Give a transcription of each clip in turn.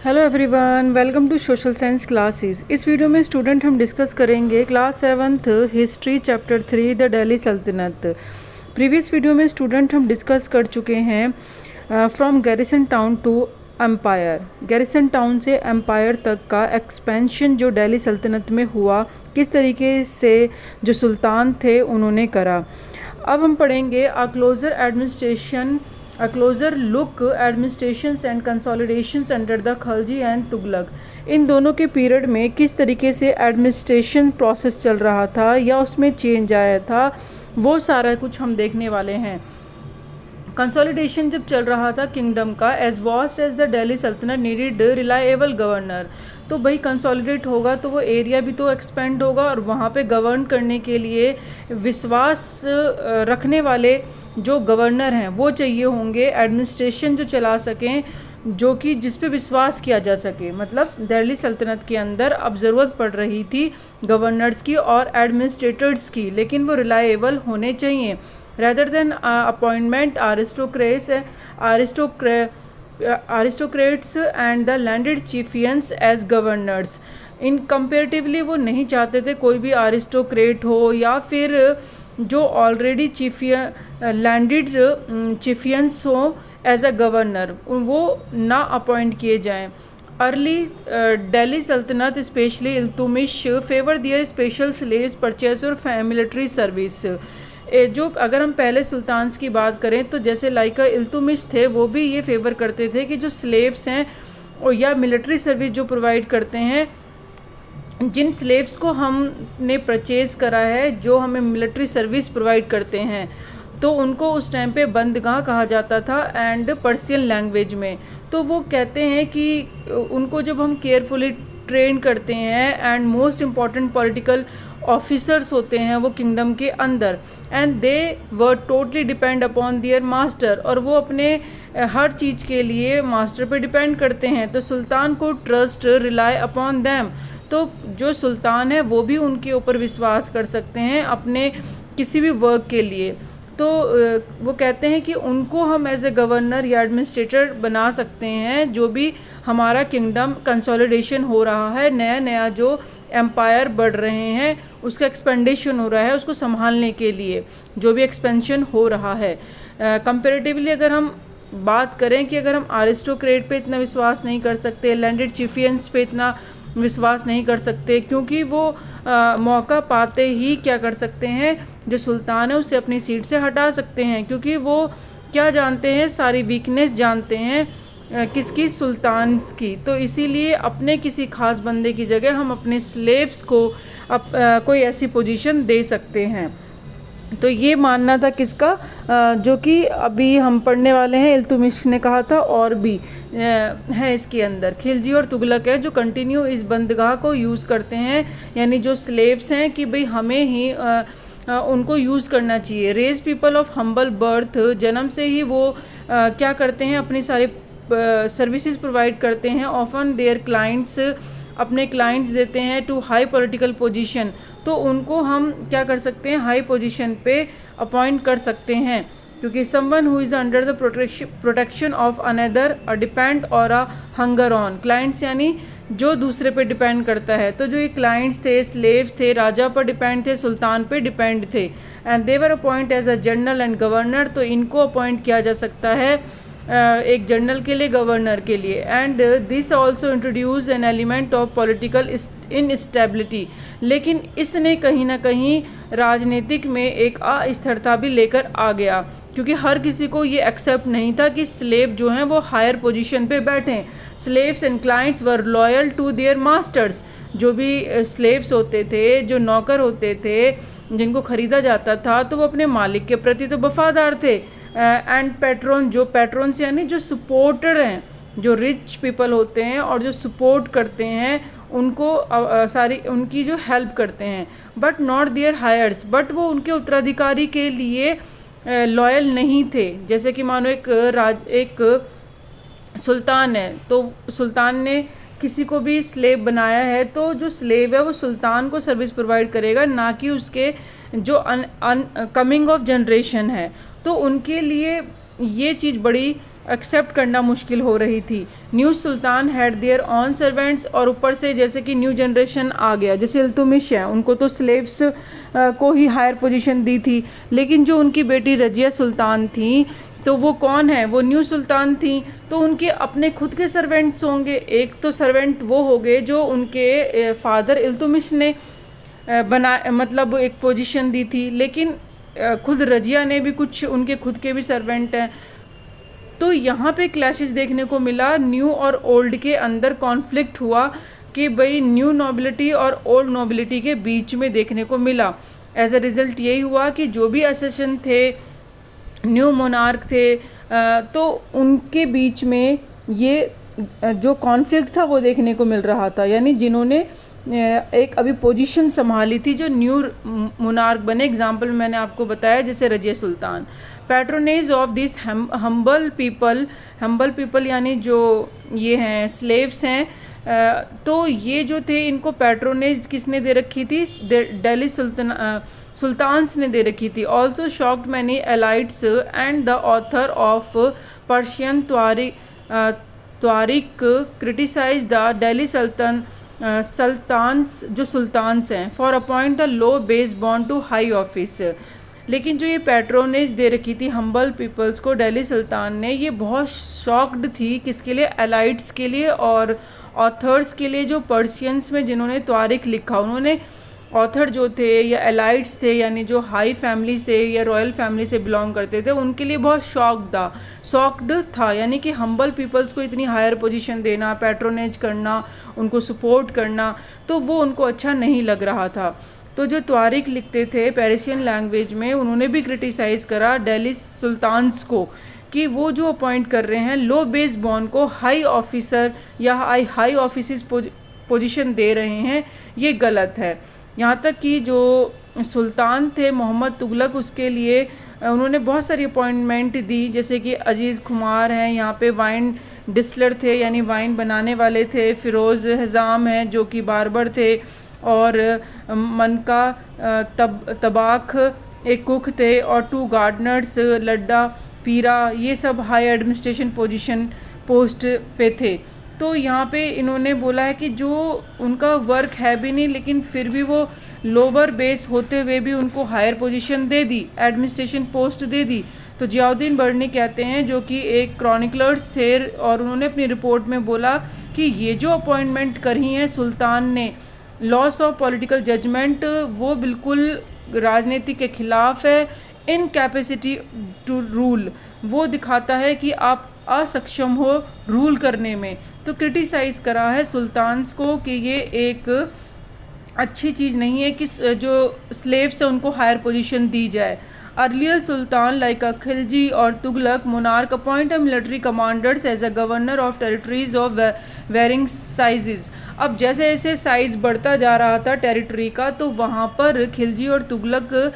Hello everyone, welcome to social science classes. इस video में student हम डिस्कस करेंगे class 7th history chapter 3 the Delhi Saltanat. Previous video में student हम डिस्कस कर चुके हैं from garrison town to empire. Garrison town से एम्पायर तक का एक्सपेंशन जो दिल्ली सल्तनत में हुआ, किस तरीके से जो सुल्तान थे उन्होंने करा। अब हम पढ़ेंगे A closer look administrations and consolidations under the Khalji and Tughlaq. इन दोनों के पीरियड में किस तरीके से एडमिनिस्ट्रेशन प्रोसेस चल रहा था या उसमें चेंज आया था, वो सारा कुछ हम देखने वाले हैं। कंसोलिडेशन जब चल रहा था किंगडम का, as vast as the Delhi Saltanat needed reliable governor. तो भाई कंसोलिडेट होगा तो वो एरिया भी तो एक्सपेंड होगा और वहाँ पे गवर्न करने के लिए विश्वास रखने वाले जो गवर्नर हैं वो चाहिए होंगे, एडमिनिस्ट्रेशन जो चला सकें, जो कि जिस पे विश्वास किया जा सके। मतलब दिल्ली सल्तनत के अंदर अब ज़रूरत पड़ रही थी गवर्नर्स की और एडमिनिस्ट्रेटर्स की, लेकिन वो रिलायबल होने चाहिए। rather than appointment aristocrats and the landed chieftains as governors। In comparatively वो नहीं चाहते थे कोई भी अरिस्टोक्रेट हो या फिर जो ऑलरेडी लैंडेड चीफियंस हो एज अ गवर्नर, वो ना अपॉइंट किए जाएं। अर्ली दिल्ली सल्तनत स्पेशली इल्तुतमिश फेवर दियर स्पेशल स्लेव्स परचेज और मिलिट्री सर्विस। जो अगर हम पहले सुल्तान्स की बात करें तो जैसे लाइक इल्तुतमिश थे, वो भी ये फेवर करते थे कि जो स्लेव्स हैं और या मिलिट्री सर्विस जो प्रोवाइड करते हैं, जिन स्लेव्स को हमने परचेज़ करा है, जो हमें मिलिट्री सर्विस प्रोवाइड करते हैं, तो उनको उस टाइम पे बंदगाह कहा जाता था एंड पर्शियन लैंग्वेज में। तो वो कहते हैं कि उनको जब हम केयरफुली ट्रेन करते हैं and most important political officers होते हैं वो किंगडम के अंदर, and they were totally depend upon their master, और वो अपने हर चीज़ के लिए मास्टर पे डिपेंड करते हैं। तो सुल्तान को ट्रस्ट रिलाई अपॉन देम, तो जो सुल्तान है वो भी उनके ऊपर विश्वास कर सकते हैं अपने किसी भी वर्क के लिए। तो वो कहते हैं कि उनको हम एज ए गवर्नर या एडमिनिस्ट्रेटर बना सकते हैं, जो भी हमारा किंगडम कंसोलिडेशन हो रहा है, नया नया जो एम्पायर बढ़ रहे हैं, उसका एक्सपेंडेशन हो रहा है, उसको संभालने के लिए जो भी एक्सपेंशन हो रहा है। कंपेरेटिवली अगर हम बात करें कि अगर हम अरिस्टोक्रेट पे इतना विश्वास नहीं कर सकते, लैंडेड चीफियंस पे इतना विश्वास नहीं कर सकते, क्योंकि वो मौका पाते ही क्या कर सकते हैं, जो सुल्तान है उसे अपनी सीट से हटा सकते हैं, क्योंकि वो क्या जानते हैं, सारी वीकनेस जानते हैं किसकी, सुल्तान की। तो इसीलिए अपने किसी खास बंदे की जगह हम अपने स्लेव्स को कोई ऐसी पोजीशन दे सकते हैं। तो ये मानना था किसका, जो कि अभी हम पढ़ने वाले हैं, इल्तुतमिश ने कहा था। और भी है इसके अंदर खिलजी और तुगलक है जो कंटिन्यू इस बंदगाह को यूज़ करते हैं, यानी जो स्लेव्स हैं कि भाई हमें ही उनको यूज़ करना चाहिए। Raise people of humble birth, जन्म से ही वो क्या करते हैं, अपनी सारे सर्विसेज प्रोवाइड करते हैं। ऑफन देयर क्लाइंट्स, अपने क्लाइंट्स देते हैं टू हाई पॉलिटिकल पोजीशन, तो उनको हम क्या कर सकते हैं, हाई पोजीशन पे अपॉइंट कर सकते हैं, क्योंकि someone who is under the protection of another a depend और अ हंगर ऑन। क्लाइंट्स यानी जो दूसरे पे डिपेंड करता है, तो जो ये क्लाइंट्स थे, स्लेव्स थे, राजा पर डिपेंड थे, सुल्तान पे डिपेंड थे, and they were appoint as a general and governor. तो इनको अपॉइंट किया जा सकता है एक जनरल के लिए, गवर्नर के लिए। And this also introduce an element of political instability, लेकिन इसने कहीं ना कहीं राजनीतिक में एक अस्थिरता भी लेकर आ गया, क्योंकि हर किसी को ये एक्सेप्ट नहीं था कि स्लेव जो हैं वो हायर पोजीशन पे बैठें। Slaves and clients were loyal to their masters. जो भी स्लेव्स होते थे, जो नौकर होते थे, जिनको ख़रीदा जाता था, तो वो अपने मालिक के प्रति तो वफादार थे। एंड पैट्रोन, जो पैट्रोन्स यानी जो सपोर्टर हैं, जो रिच पीपल होते हैं और जो सपोर्ट करते हैं, उनको सारी उनकी जो हेल्प करते हैं, but not their heirs, but वो उनके उत्तराधिकारी के लिए लॉयल नहीं थे। जैसे कि मानो एक सुल्तान है, तो सुल्तान ने किसी को भी स्लेव बनाया है, तो जो स्लेव है वो सुल्तान को सर्विस प्रोवाइड करेगा, ना कि उसके जो कमिंग ऑफ जनरेशन है। तो उनके लिए ये चीज़ बड़ी एक्सेप्ट करना मुश्किल हो रही थी। New Sultan had there on servants, और ऊपर से जैसे कि न्यू जनरेशन आ गया, जैसे इल्तुमिश है, उनको तो स्लेव्स को ही हायर पोजीशन दी थी, लेकिन जो उनकी बेटी रजिया सुल्तान थी तो वो कौन है, वो न्यू सुल्तान थी, तो उनके अपने खुद के सर्वेंट्स होंगे। एक तो सर्वेंट वो हो गए जो उनके फादर इल्तुमिश ने बना मतलब एक पोजीशन दी थी, लेकिन खुद रजिया ने भी कुछ उनके खुद के भी सर्वेंट हैं। तो यहाँ पे क्लैशेस देखने को मिला, न्यू और ओल्ड के अंदर कॉन्फ्लिक्ट हुआ कि भाई न्यू नोबिलिटी और ओल्ड नोबिलिटी के बीच में देखने को मिला। एज अ रिज़ल्ट यही हुआ कि जो भी असेशन थे, न्यू मोनार्क थे, तो उनके बीच में ये जो कॉन्फ्लिक्ट था वो देखने को मिल रहा था। यानी जिन्होंने एक अभी पोजीशन संभाली थी जो न्यू मोनार्क बने, एग्जाम्पल मैंने आपको बताया जैसे Razia Sultan. Patronage of this humble people यानी जो ये हैं स्लेव्स हैं, तो ये जो थे इनको पैट्रोनेज किसने दे रखी थी, दिल्ली सुल्तान्स ने दे रखी थी। Also shocked many elites and the author of Persian त्वारिक क्रिटिसाइज द दिल्ली सुल्तान्स जो सुल्तान्स हैं for appoint the low base बॉन्ड टू हाई ऑफिस। लेकिन जो ये पैट्रोनेज दे रखी थी हम्बल पीपल्स को दिल्ली सुल्तान ने, ये बहुत शॉक्ड थी किसके लिए, एलाइट्स के लिए और ऑथर्स के लिए जो पर्शियंस में जिन्होंने त्वारिक लिखा, उन्होंने ऑथर जो थे या एलाइट्स थे यानी जो हाई फैमिली से या रॉयल फैमिली से बिलोंग करते थे, उनके लिए बहुत शॉक्ड था। यानी कि हम्बल पीपल्स को इतनी हायर पोजीशन देना, पैट्रोनेज करना, उनको सपोर्ट करना, तो वो उनको अच्छा नहीं लग रहा था। तो जो त्वारिक लिखते थे पेरिशियन लैंग्वेज में, उन्होंने भी क्रिटिसाइज़ करा दिल्ली सुल्तान्स को कि वो जो अपॉइंट कर रहे हैं लो बेस बॉर्न को हाई ऑफिसर या हाई ऑफिस पोजीशन दे रहे हैं, ये गलत है। यहाँ तक कि जो सुल्तान थे मोहम्मद तुगलक, उसके लिए उन्होंने बहुत सारी अपॉइंटमेंट दी, जैसे कि अजीज़ खुमार हैं, यहाँ पे वाइन डिस्लर थे यानी वाइन बनाने वाले थे, फ़िरोज़ हज़ाम हैं जो कि बार्बर थे, और मनका तबाख एक कुक थे, और 2 गार्डनर्स लड्डा पीरा, ये सब हाई एडमिनिस्ट्रेशन पोस्ट पे थे। तो यहाँ पे इन्होंने बोला है कि जो उनका वर्क है भी नहीं, लेकिन फिर भी वो लोअर बेस होते हुए भी उनको हायर पोजीशन दे दी, एडमिनिस्ट्रेशन पोस्ट दे दी। तो जियाउद्दीन बर्नी कहते हैं जो कि एक क्रॉनिकलर्स थे, और उन्होंने अपनी रिपोर्ट में बोला कि ये जो अपॉइंटमेंट करी हैं सुल्तान ने, लॉस ऑफ पॉलिटिकल जजमेंट, वो बिल्कुल राजनीति के खिलाफ है। इनकैपेसिटी टू रूल, वो दिखाता है कि आप असक्षम हो रूल करने में। तो क्रिटिसाइज़ करा है सुल्तान्स को कि ये एक अच्छी चीज़ नहीं है कि जो स्लेव्स हैं उनको हायर पोजीशन दी जाए। अर्लियर सुल्तान लाइक खिलजी और Tughlaq monarch appoint military commanders as a governor of territories of varying sizes. अब जैसे जैसे साइज़ बढ़ता जा रहा था टेरिटरी का, तो वहाँ पर खिलजी और तुगलक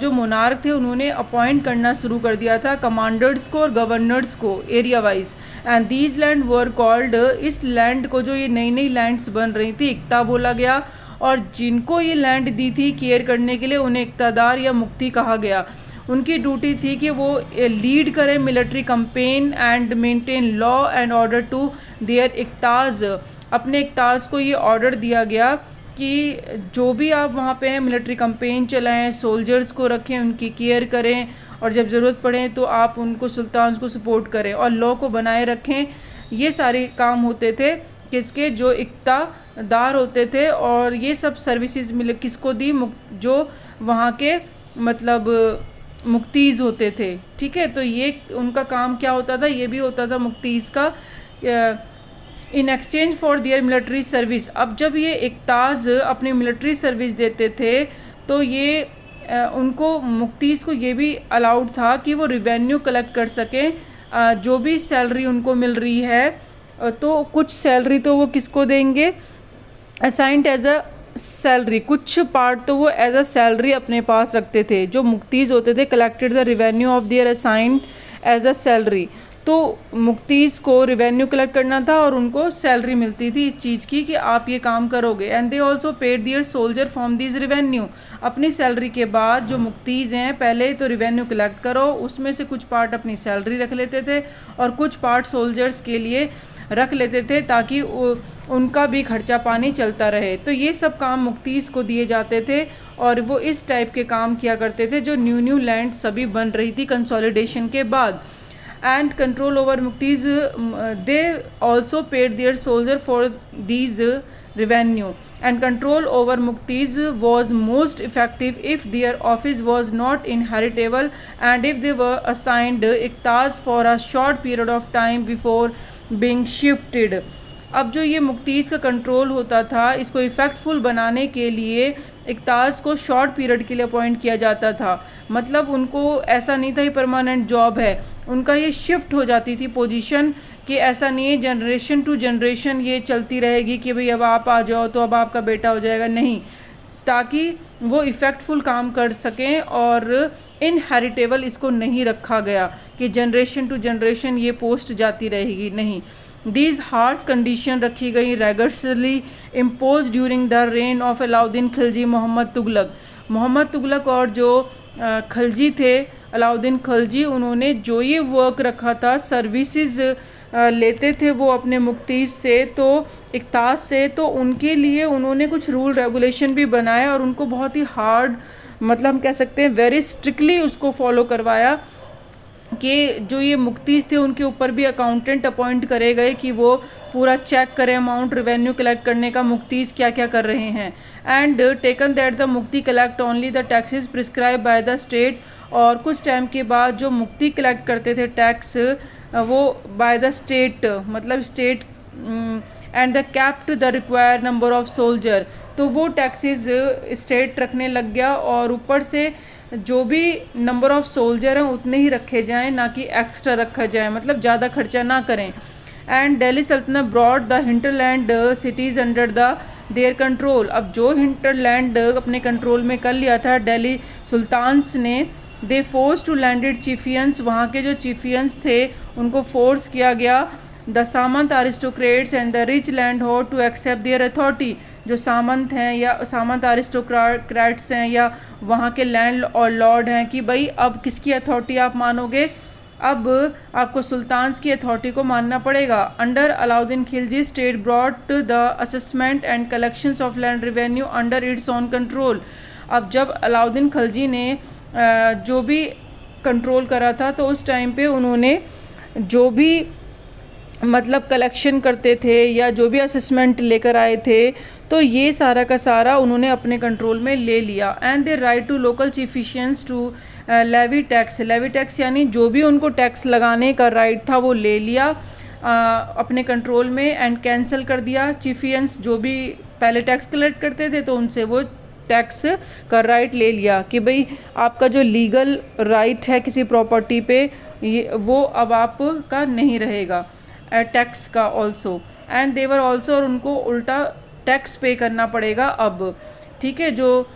जो मोनार्क थे उन्होंने अपॉइंट करना शुरू कर दिया था कमांडर्स को और गवर्नर्स को area wise. And these land were called, इस लैंड को जो ये नई नई लैंड्स बन रही थी इक्ता बोला गया, और जिनको ये लैंड दी थी केयर करने के लिए उन्हें इक्तादार या मुक्ति कहा गया। उनकी ड्यूटी थी कि वो लीड करें military campaign and maintain law and order to their iqtas. अपने इक्ताज को ये ऑर्डर दिया गया कि जो भी आप वहाँ पे हैं मिलिट्री कैंपेन चलाएं, सोल्जर्स को रखें, उनकी केयर करें, और जब ज़रूरत पड़े तो आप उनको सुल्तान को सपोर्ट करें और लॉ को बनाए रखें। ये सारे काम होते थे किसके, जो इक्तादार होते थे। और ये सब सर्विसेज मिले किसको दी, जो वहाँ के मतलब मुक्तीज़ होते थे। ठीक है, तो ये उनका काम क्या होता था, ये भी होता था मुक्तीज़ का, in exchange for their military service. अब जब ये इक्ताज अपनी मिलिट्री सर्विस देते थे तो ये उनको मुक्तीज़ को ये भी अलाउड था कि वो रिवेन्यू कलेक्ट कर सकें, जो भी सैलरी उनको मिल रही है, तो कुछ सैलरी तो वो किसको देंगे, असाइंड एज अ सैलरी, कुछ पार्ट तो वो एज अ सैलरी अपने पास रखते थे। जो मुक्तीज़ होते थे collected the revenue of their assigned as a salary. तो मुक्तीज़ को रेवेन्यू कलेक्ट करना था और उनको सैलरी मिलती थी इस चीज़ की कि आप ये काम करोगे। And they also paid their soldier from this revenue. अपनी सैलरी के बाद जो मुक्तीज़ हैं पहले तो रेवेन्यू कलेक्ट करो, उसमें से कुछ पार्ट अपनी सैलरी रख लेते थे और कुछ पार्ट सोल्जर्स के लिए रख लेते थे ताकि उनका भी खर्चा पानी चलता रहे। तो ये सब काम मुक्तीज़ को दिए जाते थे और वो इस टाइप के काम किया करते थे जो न्यू लैंड सभी बन रही थी कंसोलिडेशन के बाद। And control over muqtis they also paid their soldier for these revenue, and control over muktis was most effective if their office was not inheritable and if they were assigned iqtas for a short period of time before being shifted। अब जो ये मुक्तीज़ का control होता था इसको effectful बनाने के लिए इक़्तास को शॉर्ट पीरियड के लिए अपॉइंट किया जाता था। मतलब उनको ऐसा नहीं था कि परमानेंट जॉब है, उनका ये शिफ्ट हो जाती थी पोजीशन कि ऐसा नहीं है जनरेशन टू जनरेशन ये चलती रहेगी कि भाई अब आप आ जाओ तो अब आपका बेटा हो जाएगा, नहीं, ताकि वो इफ़ेक्टफुल काम कर सकें। और इनहेरिटेबल इसको नहीं रखा गया कि जनरेशन टू जनरेशन ये पोस्ट जाती रहेगी, नहीं। दीज हार्श कंडीशन रखी गई rigorously impose during the reign of Alauddin Khilji Mohammad Tughlaq और जो खिलजी थे अलाउद्दीन खिलजी, उन्होंने जो ये वर्क रखा था सर्विसेज लेते थे वो अपने मुक्तीज़ से तो इक़्तास से, तो उनके लिए उन्होंने कुछ रूल रेगुलेशन भी बनाए और उनको बहुत ही हार्ड, मतलब हम कह सकते हैं वेरी स्ट्रिक्टली उसको फॉलो करवाया कि जो ये मुक्तीज़ थे उनके ऊपर भी अकाउंटेंट अपॉइंट करे गए कि वो पूरा चेक करें अमाउंट रेवेन्यू कलेक्ट करने का मुक्तीज़ क्या क्या कर रहे हैं। एंड टेकन दैट द मुक्ति collect only the taxes prescribe by the state. और कुछ टाइम के बाद जो मुक्ति कलेक्ट करते थे टैक्स वो बाय द स्टेट, मतलब state, and the kept the required number of soldier, तो वो टैक्सेस स्टेट रखने लग गया और ऊपर से जो भी नंबर ऑफ सोल्जर हैं उतने ही रखे जाएं, ना कि एक्स्ट्रा रखा जाए, मतलब ज़्यादा खर्चा ना करें। And Delhi Saltanat brought the hinterland cities under the their control. अब जो हिंटरलैंड अपने कंट्रोल में कर लिया था दिल्ली सुल्तान्स ने, they force to landed chieftains, वहाँ के जो चीफियंस थे उनको फोर्स किया गया the samant aristocrats and the rich land hold to accept their authority. जो सामंत हैं या सामंत अरिस्टोक्रेट्स हैं या वहाँ के लैंड और लॉर्ड हैं कि भाई अब किसकी अथॉरिटी आप मानोगे, अब आपको सुल्तान्स की अथॉरिटी को मानना पड़ेगा। Under Alauddin Khilji state brought the assessment and collections of land revenue under its own control. अब जब अलाउद्दीन खिलजी ने जो भी कंट्रोल करा था तो उस टाइम पे उन्होंने जो भी मतलब कलेक्शन करते थे या जो भी असेसमेंट लेकर आए थे तो ये सारा का सारा उन्होंने अपने कंट्रोल में ले लिया। And they right to local chieftains to levy tax यानी जो भी उनको टैक्स लगाने का राइट था वो ले लिया अपने कंट्रोल में एंड कैंसिल कर दिया। चीफियंस जो भी पहले टैक्स कलेक्ट करते थे तो उनसे वो टैक्स का राइट ले लिया कि भाई आपका जो लीगल राइट है किसी प्रॉपर्टी पे ये वो अब आपका नहीं रहेगा टैक्स का ऑल्सो। एंड देवर ऑल्सो, और उनको उल्टा टैक्स पे करना पड़ेगा अब, ठीक है, जो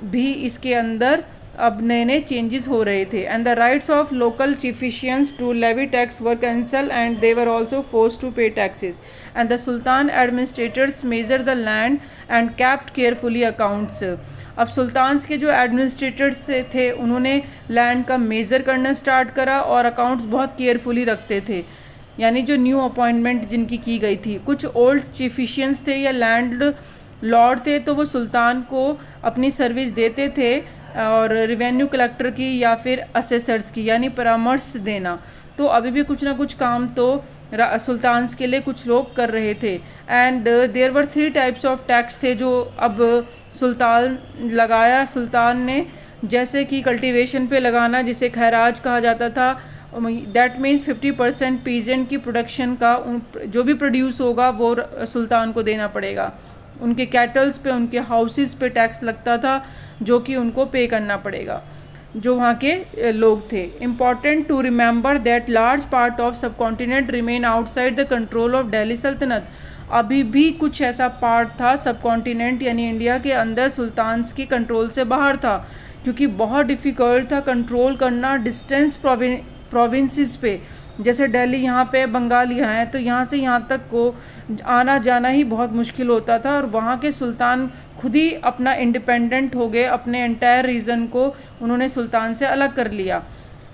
भी इसके अंदर अब नए नए चेंजेस हो रहे थे। And the rights of local chieftains to levy tax were cancel and they were also force to pay taxes. And the sultan administrators measure the land and kept carefully accounts. अब sultans के जो administrators थे उन्होंने land का measure करना start करा और accounts बहुत केयरफुली रखते थे, यानी जो न्यू अपॉइंटमेंट जिनकी की गई थी। कुछ ओल्ड चीफिशियंस थे या लैंड लॉर्ड थे तो वो सुल्तान को अपनी सर्विस देते थे और रेवेन्यू कलेक्टर की या फिर असेसर्स की, यानी परामर्श देना। तो अभी भी कुछ ना कुछ काम तो सुल्तान्स के लिए कुछ लोग कर रहे थे। And there were 3 types of tax थे जो अब सुल्तान लगाया सुल्तान ने, जैसे कि कल्टीवेशन पे लगाना जिसे खैराज कहा जाता था, दैट मीन्स 50% पीजेंट की प्रोडक्शन का जो भी प्रोड्यूस होगा वो सुल्तान को देना पड़ेगा। उनके कैटल्स पे उनके हाउसेस पे टैक्स लगता था जो कि उनको पे करना पड़ेगा जो वहाँ के लोग थे। Important to remember that large part of subcontinent remain outside the control of Delhi Sultanate. अभी भी कुछ ऐसा पार्ट था सब कॉन्टिनेंट यानी इंडिया के अंदर सुल्तान्स की कंट्रोल से बाहर था, क्योंकि बहुत डिफ़िकल्ट था कंट्रोल करना डिस्टेंस प्रोविंसेस पे। जैसे दिल्ली यहाँ पे बंगाल यहाँ है, तो यहाँ से यहाँ तक को आना जाना ही बहुत मुश्किल होता था, और वहाँ के सुल्तान खुद ही अपना इंडिपेंडेंट हो गए, अपने एंटायर रीजन को उन्होंने सुल्तान से अलग कर लिया।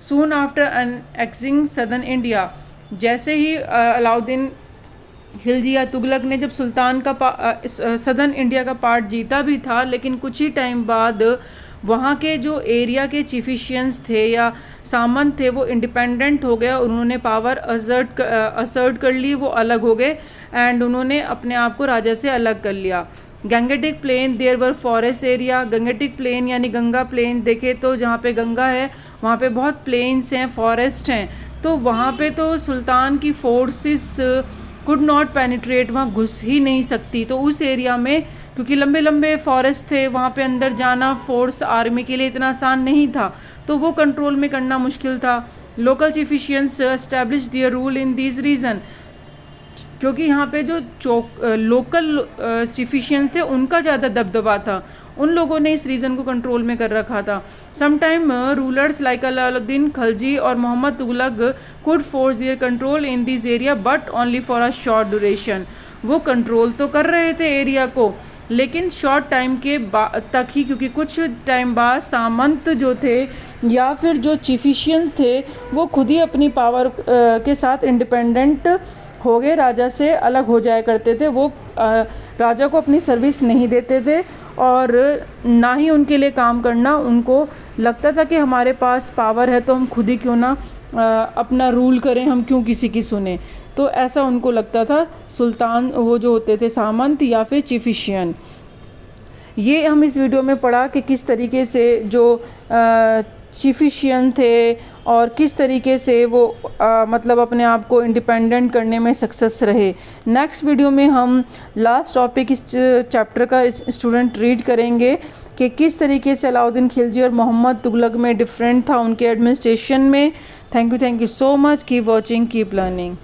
Soon after annexing southern India, जैसे ही अलाउद्दीन खिलजी या तुगलक ने जब सुल्तान का सदर्न इंडिया का पार्ट जीता भी था, लेकिन कुछ ही टाइम बाद वहाँ के जो एरिया के चिफिशियंस थे या सामंत थे वो इंडिपेंडेंट हो गए, उन्होंने पावर असर्ट कर ली, वो अलग हो गए एंड उन्होंने अपने आप को राजा से अलग कर लिया। Gangetic plain, there were forest area. Gangetic plain यानी गंगा प्लेन देखे तो जहाँ पे गंगा है वहाँ पे बहुत प्लेन्स हैं, फॉरेस्ट हैं, तो वहाँ पे तो सुल्तान की फोर्सेस कुड नॉट पेनिट्रेट, वहाँ घुस ही नहीं सकती। तो उस एरिया में क्योंकि लंबे लंबे फॉरेस्ट थे, वहाँ पे अंदर जाना फोर्स आर्मी के लिए इतना आसान नहीं था, तो वो कंट्रोल में करना मुश्किल था। Local chieftains establish their rule in this region, क्योंकि यहाँ पे जो लोकल चिफिशियंस थे उनका ज़्यादा दबदबा था, उन लोगों ने इस रीजन को कंट्रोल में कर रखा था। Sometime rulers like Alauddin Khilji और Mohammad Tughlaq could force their control in this area but only for a short duration. वो कंट्रोल तो कर रहे थे एरिया को, लेकिन शॉर्ट टाइम के तक ही, क्योंकि कुछ टाइम बाद सामंत जो थे या फिर जो चिफिशियंस थे वो खुद ही अपनी पावर के साथ इंडिपेंडेंट हो गए, राजा से अलग हो जाया करते थे। वो राजा को अपनी सर्विस नहीं देते थे और ना ही उनके लिए काम करना, उनको लगता था कि हमारे पास पावर है तो हम खुद ही क्यों ना अपना रूल करें, हम क्यों किसी की सुने। तो ऐसा उनको लगता था सुल्तान वो जो होते थे सामंत या फिर चिफिशियन। ये हम इस वीडियो में पढ़ा कि किस तरीके से जो चिफिशियन थे और किस तरीके से वो मतलब अपने आप को इंडिपेंडेंट करने में सक्सेस रहे। नेक्स्ट वीडियो में हम लास्ट टॉपिक इस चैप्टर का स्टूडेंट रीड करेंगे कि किस तरीके से अलाउद्दीन खिलजी और मोहम्मद तुगलक में डिफरेंट था उनके एडमिनिस्ट्रेशन में। Thank you so much, keep watching, keep learning.